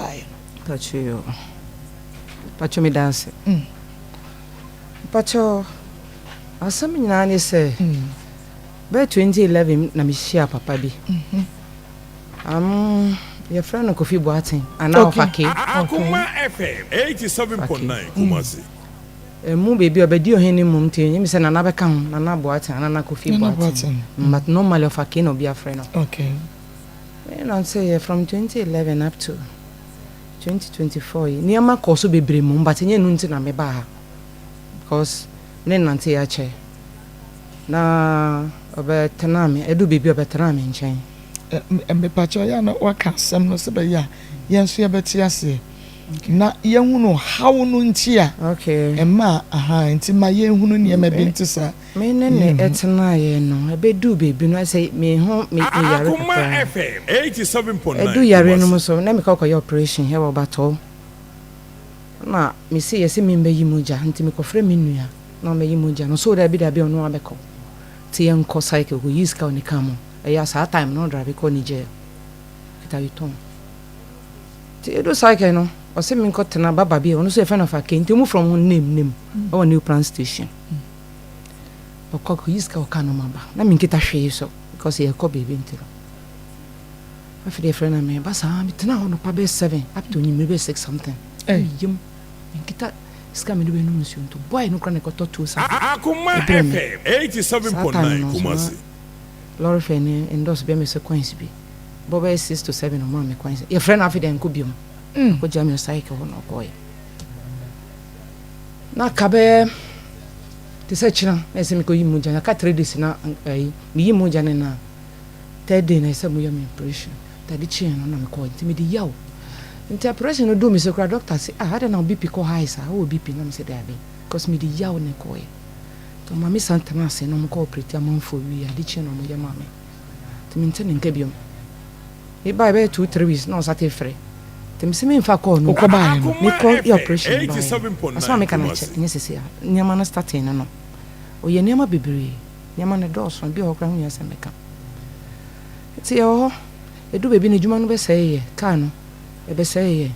buy. Pacho me dance. Pacho asam nyina ne say by 2011 na me share papa bi. Your friend no Kofi Boateng and now Fake. Akoma FM 87.9 Kumasi. Mu baby obedi ohene mum tin me say na na beka ho na na Boateng na na Kofi Boateng. But normally Fake no be a friend. Okay. And I say from 2011 up to 2024 niama koso bebre mum but nye nu nti na me ba because me nante ya che na obetena me edu baby obetena me nchen. Me pacho ya na waka sem no se be ya yenso ya beti ase na yenhunu how no ntia okay emma nti ma yenhunu ne ma bi ntisa me ne etena ye no ebedu baby no say me ho me yare Akoma FM 87.9 edu yare no so na me ka koye operation here obato na me say yesi me mbayi muja nti me kofre me nua na me yi muja no so da bi ono abeko ti enko cycle go use ka oni kamo yes, at time no drive ko Niger. Kita yuton. Ti edo cycle no. O se min ko tena baba bi ono so e friend of Fake nti mu from name. O new plan station. O ko use ka o ka no maba. Na min kita hwe so because e ko baby ntiro. Afi de friend na me ba sa mi tena no pa be 7 up to ni be 6 something. Yim. Min kita ska me do be no nsuo to boy no kra ne ko to 2 sa. Akoma FM 87.9 Kumasi. Lord Fene endorse be me sequence bi. Boba 6 to 7 no more me coins. Your friend after dem ko biom. Ko jam your cycle no boy. Na kabe te se chira na se me ko yimu jana ka 3 days na mi yimu jana na 3 day na se mu yam impression. Tadi chi no na me ko nti me di yaw. Nti operation no do me se kra doctor say had na BP ko high sa o BP na me se da be because me di yaw ne ko ye. To mami santana se no mo ko operate amanfo wi ade chi no mo ye mame. Ti me ntene nka biom. E bye 2-3 weeks no sat free. Ti me se me fa call no ko ba no. Me call your operation. 87.9. Aso me kana check nyesese a. Nyama na starting no. O ye nyama bebre. Nyama na do so bi ho kra hu yesa meka. Ti yo edu bebi ne juma no be say ye. Ka no. E be say ye.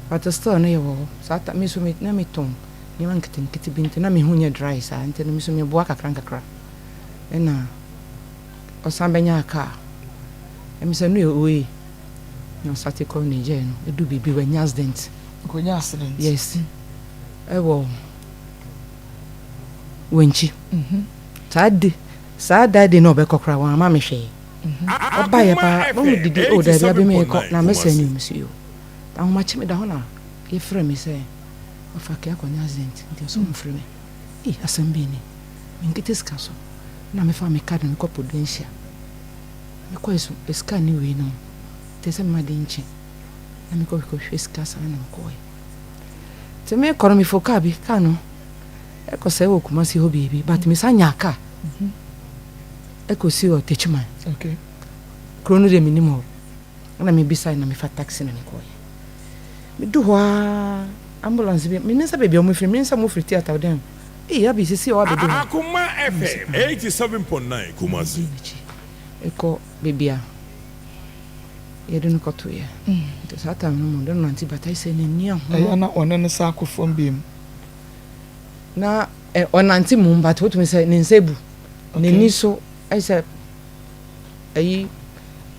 But still no ye wo. Sata me so me na me ton. Nyama nkete binti na me hu nye dry sa. Nti no me so me boa kakra. Ena osambenya aka. Emi se no ye oyi. No sati ko Niger no. Edu bebi we nya accident. Ko nya accident. Yes. Ewo. Wenchi. Saturday no be kokra wa ma me hwe. Oba ye pa no didi o da bia be me ko na me se ni msio. Ta ho ma chi me da ho na ye frɛ me se Fake akonya accident nti so mfrɛ me. Asambi ni. Me nkete ska so. Na me fa me card no ko prudential. Me ko eso ska ni we no. Te se ma de nchi. Na me ko hwe ska sa na ko e. Te me koro mi foka bi ka no. E ko se wo kuma si ho bibi but me sanya aka. E ko si o techuma. Okay. Krono de minimum. Na me bisa na me fa taxi na me ko e. Me du ho ambulance bi me nsa baby o mo firi me nsa mo firi theater dem ya bi sisi o abedo Akoma FM 87.9 Kumasi eko bebia yedu no koto ye to sata no mo do nanti batai se ne nia ho na ono ne sa akofom biem na onanti mo mbato to me se ne nsebu ne ni so ai se ai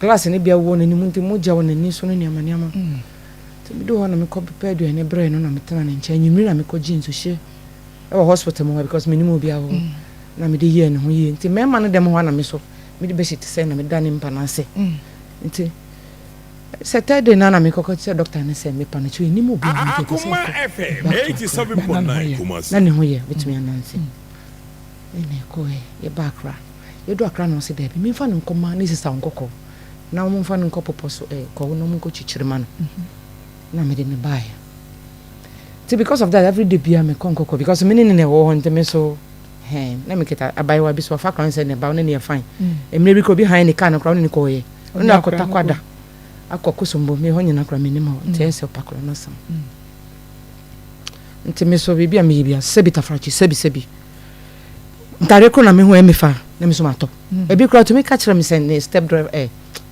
class ne bia wo ne ni munti mo ja wo ne ni so no niama me do na me ko prepare do ene brain no na me tena ne ncha nyimiri na me ko gin so hye e wo hospital mo because me ni mo bia wo na me de ye ne ho ye nti me ma no dem ho na me so me de be shit say na me da ne mpa na se nti Saturday na me ko se doctor ne se me pa na chi ni mo bia mo ko se Akoma FM 87.9 Kumasi na ne ho ye betumi ananse ene ko ye bakra ye do akra no se da bi me fa no nkoma ne sisa nkoko na mo fa no nkopopo so ko no mo ko chichirima no na me de ne buy. See, because of that every day bia me konkoko because me ne wo ho nteme so na me kita abaiwa bi so fa kan se ne ba ne fine emre bi ko bi han ne kan kra ne ko ye na akota kwada akoko sombo me ho nyina kra me ne ma te se opakro na sam nteme so bi bia me bia sebi tafrachi sebi ntare ko na me ho emi fa na me so mato e bi kra to me ka kira me se ne step driver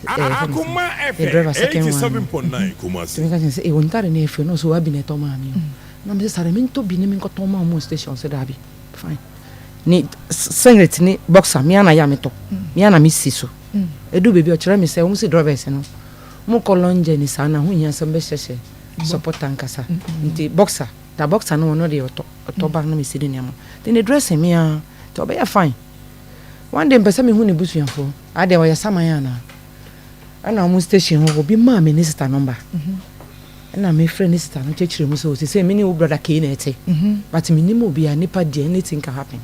Akoma driver FM second 87.9 Kumasi. to me can say won tare na efe no so abi na to ma mi na me sare me to bi ne me ko to ma mo station say da bi fine ni singlet ni boxer me ana ya me to me ana me si so edu baby o kire me say o mu si drivers no mo kolonje ni sa na hu nya sam be hyehye support ankasa nti boxer da boxer no no de to ba na me si de ne mo then the dress me a to be fine one day mpesa me hu ne busuafo ade o ya samanya na ana mu station ho bi ma me ni sister number na me friend sister no chechire mu so say me ni wo brother K na ete but me ni mo bi a nipa de anything can happen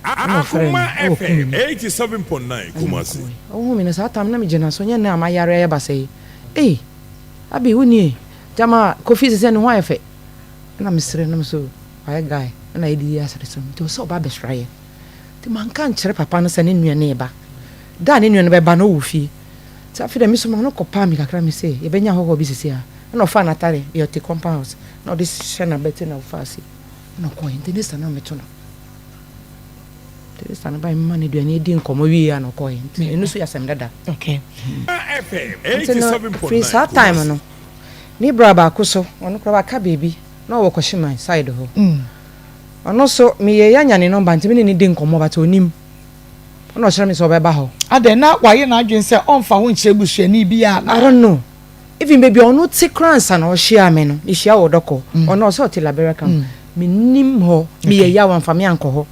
Akoma FM 87.9 Kumasi. Oh me na sa tam na me jena so nya na amayare ya ba say abi woni jama kofi se no ho afa na me sere na me so ay guy na edi ya sere so to so ba be hraye ti man kan kire papa no se ne nua ne ba da ne nua ne be ba no wo fi ti afi da me so no kopa mi kakra me say e benya ho bi sisi a na ofa na tare e oti compound house na this shena beti na ofa si na ko internet na me to no this na ba mi man eduane edi nkomo wi ya no ko enu so ya sem dada okay FM 87.9 free that time no ni braba kuso ono kra ba ka baby na wo kwashima side ho ono so mi ye ya nya ne number ntimi ni di nkomo ba to onim ono hire mi so be ba ho ade na waye na adwen se onfa ho nchire busuani bi ya I don't know even baby ono ti kransa na o hia me no ihia wo doko ono so ti labera kam mi nim ho mi ye ya wan fa mi anko ho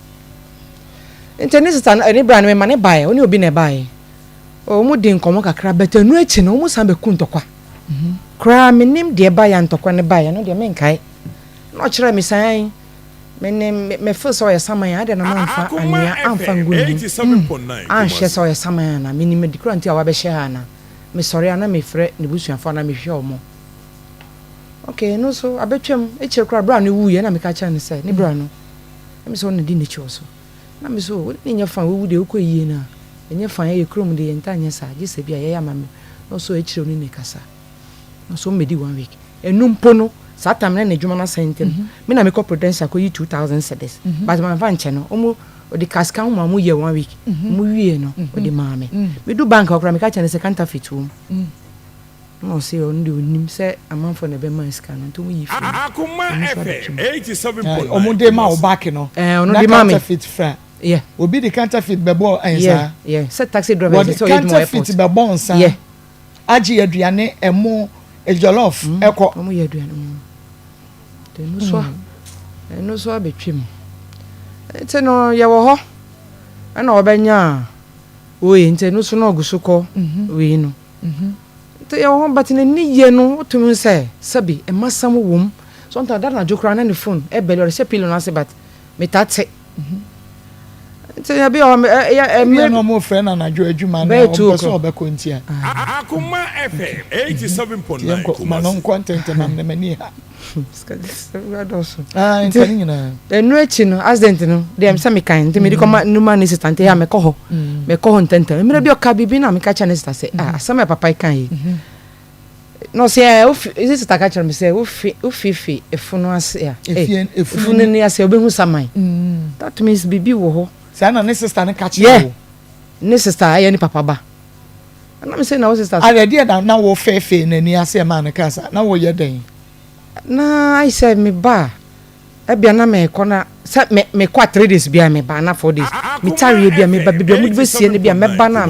internet ani brand me mane bae oni obi na bae o mu di nkomo kakra betanu echi no mu san be kuntokwa kra me nim de bae antokwa ne bae no de me nkai no kire mi san me feel so ya saman ade na manfa ania amfa ngunu 87.9 an hye so ya saman na me nim di kra nti a wa be hye ha na me sorry ana me frɛ ne busuafo na me hwe omo okay no so abetwam echi kra bra no wu ye na me ka cha ne say ne bra no me so ne di ne chi oso na me so ni nya fan wu de ukọ yie na nya fan ye krom de ye ntanya sa je se bia ye ya mame no so echire oni ne kasa no so me di 1 week enumpo no satam na ne dwuma na sentem me na me ko prudential ko yi 2000 cedis but man fa nche no omo odi kaska ho ma mu ye 1 week mu wie no odi mame me du bank okra me ka chane se counterfeit wo no se on de onim se amanfo ne be man ska no to mu yi fi Akoma FM 87.9 omo de ma o back no ono de mame counterfeit fra yeah obi the counterfeit bebo ensa yeah set taxi driver so you more effort bebo ensa yeah agi aduane emo ejolof eko omo ye aduane no so abetwem ente no ye wo ho ana obenya oyi ente no so no ogusuko we no ente ye wo but ni ye no otum se sabi e masam wom so nta da na jokra na ne phone e bele o se pilo na se but metate ente ya bi o me no mo friend na jo adwuma na o so obeko ntia Akoma FM 87.9 kuma no content na me mani ha intani na enu echi no accident no dem se me kan ente me di koma numa ne sister ente ya me ko ho ntenta me bi o ka bibi na me ka cha ne sister se asama papa kan yi no se is sister ka cha me se ofifi efunu ase ya efunu ni ase obehu saman that means bibi wo ho se na ne sister ne ka cha wo ne sister aye ni papa ba na me se na wo sister already na wo fefe na ni ase ma ne kasa na wo ye den na I said me ba ebia na me kona sa me kwa 3 days bia me ba na 4 days me tare bia me ba bibia mu be sie ne bia me ba na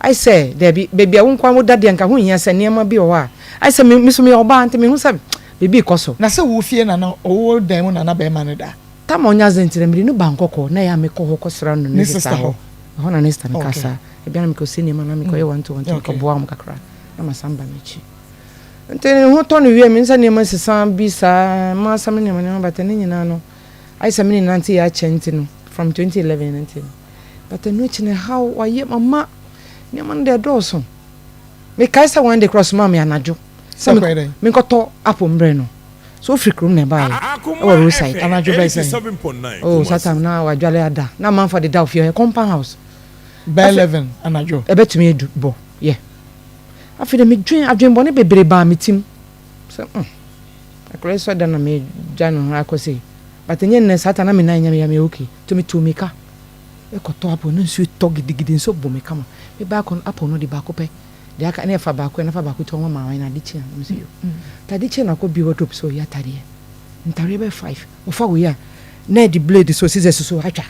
I say there be bibia wo nkwa mo dade anka ho hia se niam bi o ha I say me so me oba ante me hu sa bibi koso na se wo fie na na o dan mu na na be ma ne da ta mo nya zentire me no ba nkoko na ya me ko ho kosra no ne sister ho ho na ne sister ne kasa ebia na me ko sini ma na me ko ye 1 to 1 ko boa mo kakra na masamba mechi ntene ho to no wie me nsa ne ma sesan bi sa ma sam ne ma ne ba tene nyina no ai sam ne nanti ya chenti no from 2011 nanti but no chine how waye mama ne man de doso me kai sa one day cross ma me anajo sam me ko to apo mbre no so free room ne ba e wo roadside anajo ba say oh satam na wa dwale ada na man for the down fear compound house by 11 anajo e betumi edu bo yeah afide me dwen adwen bone bebre ba metim so akure so da na me jano akose but enye ne satana me na nya me okay to me ka e ko to apo no nsu to gidigidi nso bo me kama me ba kon apo no de ba ko pe de aka na fa ba ko na fa ba ko to ho ma wan na de chi na so yo ta de chi na ko bi wardrobe so ya tare ntare be 5 ofa wo ya na di blade so scissors so atwa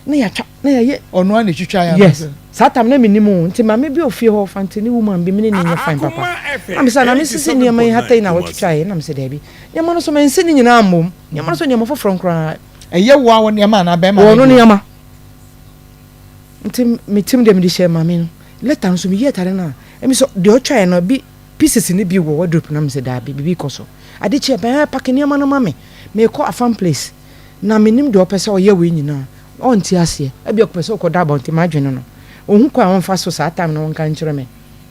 na ya twa na ya ye ono an twitwa ya yes satam na minimu nti ma me bi ofie ho fantini woman bi me ne nya fine papa am sa na me sisi ne ma hatai na watwitwa ye na me se da bi nyama no so me nsi ni nyina amom nyama no so nyama foforo nkra eye wo awon ne ma na be ma wo no nyama nti me tim dem di share ma me no leta nso me ye tare na emi so de otwa ye no bi pieces ni bi wo wardrobe na me se da bi koso ade che ba pack ne ma no ma me ko afam place na me nim de opese o ye we nyina on ti ase e bi opese ko da bonti ma dwene no ohun kwa won fa so sa time no won kan kire me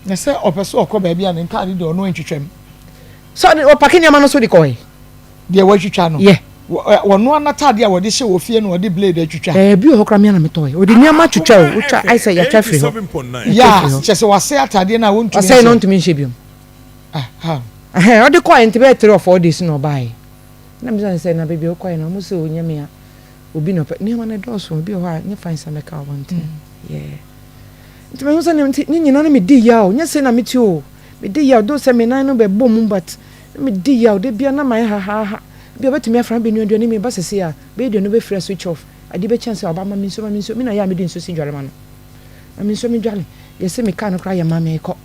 na se opese ko ba bia ne ntade de ono ntwetwem so o pack ne ma no so de ko e de wa twitwa no yeah wono anatade a wode hye wo fie no wode blade atwitwa bi o hokra me na me toy o de niama twitwa o twa I say ya twa free ho ya chese wase atade na won tumi say no ntumi hye biom o de ko ente be 3 or 4 days no buy na me say na baby o ko na mo se o nyame ya obi no niama na do so obi o ha nya fine some ka want yeah ntime ho se ni nyina na me di ya o nya se na me ti o me di ya do se me nan no be bom but me di ya o de bia na mai ha bi obetumi afran be nu aduane me ba sese a be aduane be free switch off adi be chance oba ma me nso me na ya me di nso si dware ma no na me nso me dware ye se me ka no kra ya ma me ko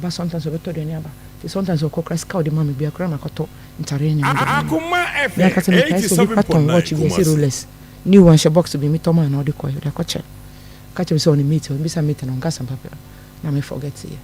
ba sometimes obeto aduane aba sometimes okokra ska o de ma me bia kra ma koto ntare ni Akoma FM 87.9 rollers new one box be me to ma na o de ko yo de ko che ka che so on meet o bi sa meet no ngasa papa na me forget here